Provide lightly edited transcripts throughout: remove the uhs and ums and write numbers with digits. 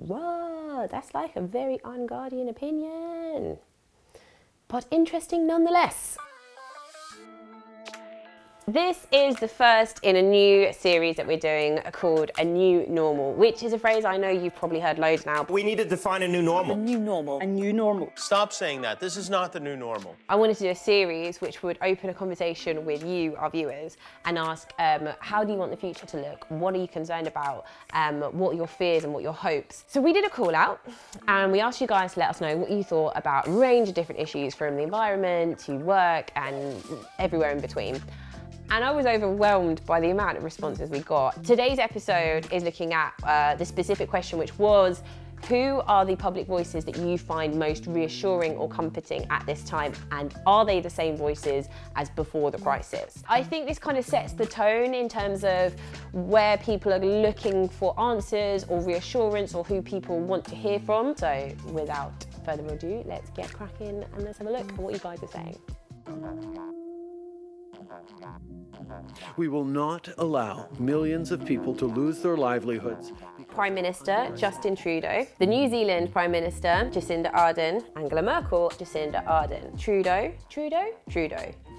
Whoa, that's like a very unguardian opinion. But interesting nonetheless. This is the first in a new series that we're doing called A New Normal, which is a phrase I know you've probably heard loads now. We need to define a new normal. A new normal. A new normal. Stop saying that. This is not the new normal. I wanted to do a series which would open a conversation with you, our viewers, and ask how do you want the future to look? What are you concerned about? What are your fears and what are your hopes? So we did a call out and we asked you guys to let us know what you thought about a range of different issues, from the environment to work and everywhere in between. And I was overwhelmed by the amount of responses we got. Today's episode is looking at the specific question, which was, who are the public voices that you find most reassuring or comforting at this time? And are they the same voices as before the crisis? I think this kind of sets the tone in terms of where people are looking for answers or reassurance, or who people want to hear from. So without further ado, let's get cracking and let's have a look at what you guys are saying. We will not allow millions of people to lose their livelihoods. Prime Minister Justin Trudeau, the New Zealand Prime Minister Jacinda Ardern, Angela Merkel, Jacinda Ardern, Trudeau,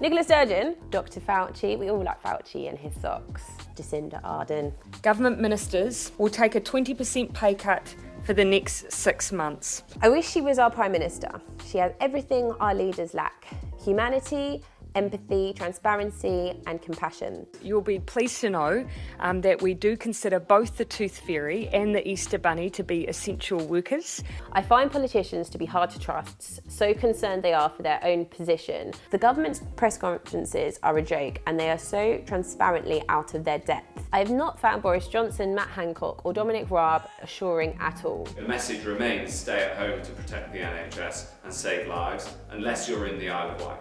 Nicola Sturgeon, Dr. Fauci, we all like Fauci and his socks, Jacinda Ardern. Government ministers will take a 20% pay cut for the next 6 months. I wish she was our Prime Minister. She has everything our leaders lack: humanity, empathy, transparency and compassion. You'll be pleased to know that we do consider both the Tooth Fairy and the Easter Bunny to be essential workers. I find politicians to be hard to trust, so concerned they are for their own position. The government's press conferences are a joke and they are so transparently out of their depth. I have not found Boris Johnson, Matt Hancock or Dominic Raab assuring at all. The message remains: stay at home to protect the NHS and save lives, unless you're in the Isle of Wight.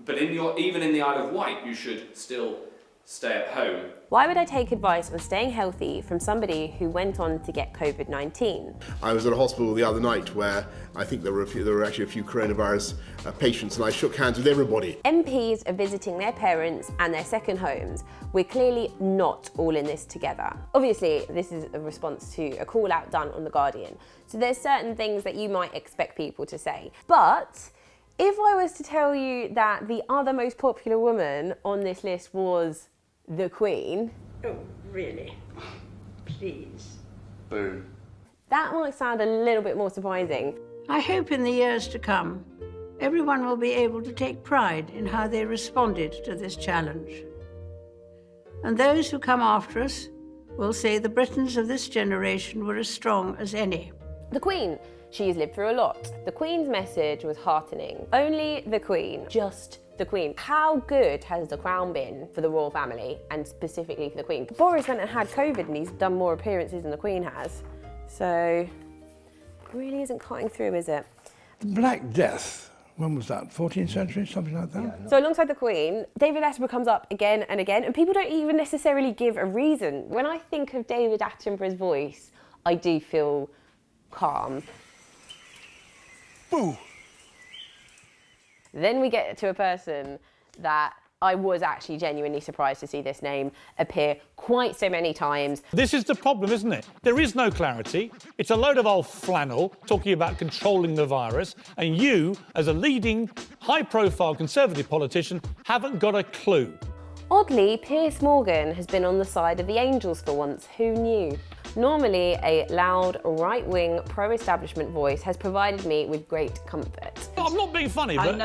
But even in the Isle of Wight, you should still stay at home. Why would I take advice on staying healthy from somebody who went on to get COVID-19? I was at a hospital the other night where I think there were actually a few coronavirus patients, and I shook hands with everybody. MPs are visiting their parents and their second homes. We're clearly not all in this together. Obviously, this is a response to a call out done on The Guardian. So there's certain things that you might expect people to say. But if I was to tell you that the other most popular woman on this list was the Queen... Oh, really? Please. Boo. That might sound a little bit more surprising. I hope in the years to come, everyone will be able to take pride in how they responded to this challenge. And those who come after us will say the Britons of this generation were as strong as any. The Queen. She's lived through a lot. The Queen's message was heartening. Only the Queen, just the Queen. How good has the crown been for the royal family, and specifically for the Queen? Boris went and had COVID and he's done more appearances than the Queen has. So, it really isn't cutting through, is it? Black Death, when was that? 14th century, something like that? Yeah, so alongside the Queen, David Attenborough comes up again and again, and people don't even necessarily give a reason. When I think of David Attenborough's voice, I do feel calm. Boo! Then we get to a person that I was actually genuinely surprised to see this name appear quite so many times. This is the problem, isn't it? There is no clarity. It's a load of old flannel talking about controlling the virus, and you, as a leading, high-profile Conservative politician, haven't got a clue. Oddly, Piers Morgan has been on the side of the Angels for once. Who knew? Normally, a loud, right-wing, pro-establishment voice has provided me with great comfort. I'm not being funny, but...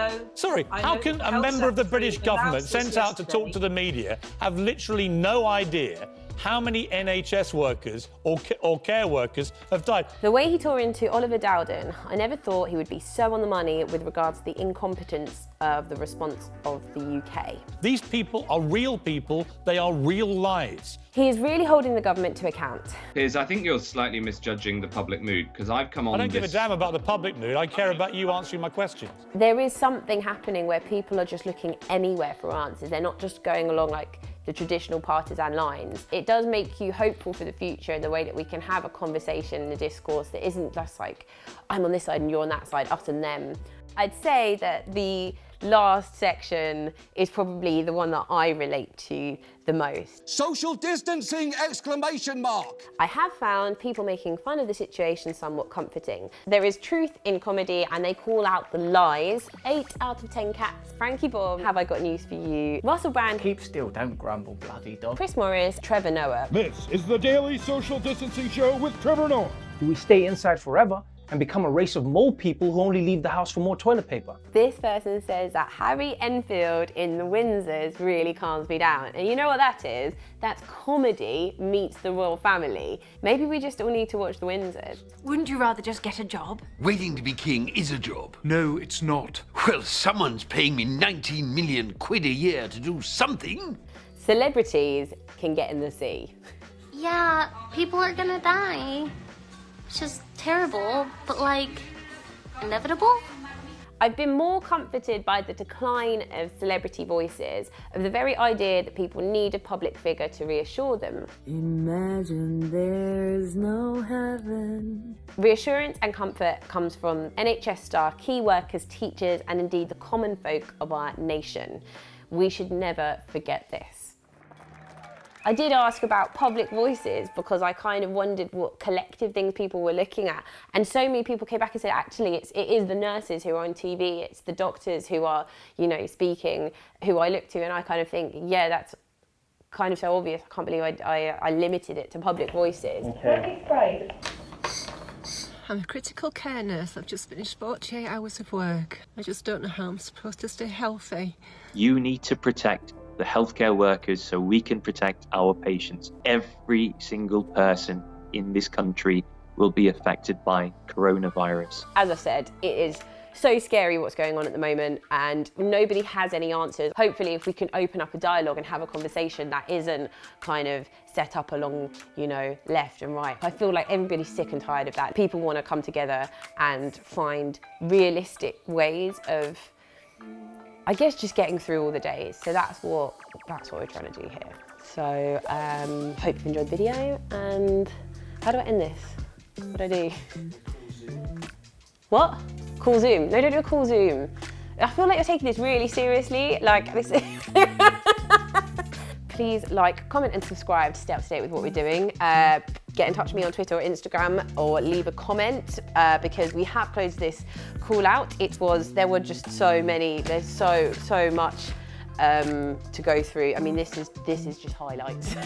How can a member of the British government sent out to talk to the media have literally no idea how many NHS workers or care workers have died? The way he tore into Oliver Dowden, I never thought he would be so on the money with regards to the incompetence of the response of the UK. These people are real people. They are real lives. He is really holding the government to account. Piers, I think you're slightly misjudging the public mood, because I've come on I don't give a damn about the public mood. I care about you answering my questions. There is something happening where people are just looking anywhere for answers. They're not just going along like the traditional partisan lines. It does make you hopeful for the future in the way that we can have a conversation and a discourse that isn't just like, I'm on this side and you're on that side, us and them. I'd say that the last section is probably the one that I relate to the most. Social distancing, exclamation mark. I have found people making fun of the situation somewhat comforting. There is truth in comedy and they call out the lies. 8 out of 10 cats. Frankie Bob, have I got news for you? Russell Brand, keep still, don't grumble, bloody dog. Chris Morris, Trevor Noah. This is the Daily Social Distancing Show with Trevor Noah. Do we stay inside forever and become a race of mole people who only leave the house for more toilet paper? This person says that Harry Enfield in The Windsors really calms me down. And you know what that is? That's comedy meets the royal family. Maybe we just all need to watch The Windsors. Wouldn't you rather just get a job? Waiting to be king is a job. No, it's not. Well, someone's paying me 19 million quid a year to do something. Celebrities can get in the sea. Yeah, people are gonna die. It's just terrible, but like, inevitable? I've been more comforted by the decline of celebrity voices, of the very idea that people need a public figure to reassure them. Imagine there's no heaven. Reassurance and comfort comes from NHS staff, key workers, teachers, and indeed the common folk of our nation. We should never forget this. I did ask about public voices because I kind of wondered what collective things people were looking at. And so many people came back and said, actually, it is the nurses who are on TV, it's the doctors who are, you know, speaking, who I look to. And I kind of think, yeah, that's kind of so obvious. I can't believe I limited it to public voices. Okay. I'm a critical care nurse. I've just finished 48 hours of work. I just don't know how I'm supposed to stay healthy. You need to protect the healthcare workers so we can protect our patients. Every single person in this country will be affected by coronavirus. As I said, it is so scary what's going on at the moment and nobody has any answers. Hopefully if we can open up a dialogue and have a conversation that isn't kind of set up along, you know, left and right. I feel like everybody's sick and tired of that. People want to come together and find realistic ways of, I guess, just getting through all the days. So that's what we're trying to do here. So hope you've enjoyed the video. And how do I end this? What do I do? What? Call Zoom. No, don't do a call Zoom. I feel like you're taking this really seriously. Like this. Please like, comment and subscribe to stay up to date with what we're doing. Get in touch with me on Twitter or Instagram or leave a comment because we have closed this call out. There were just so many, there's so much to go through. I mean, this is just highlights.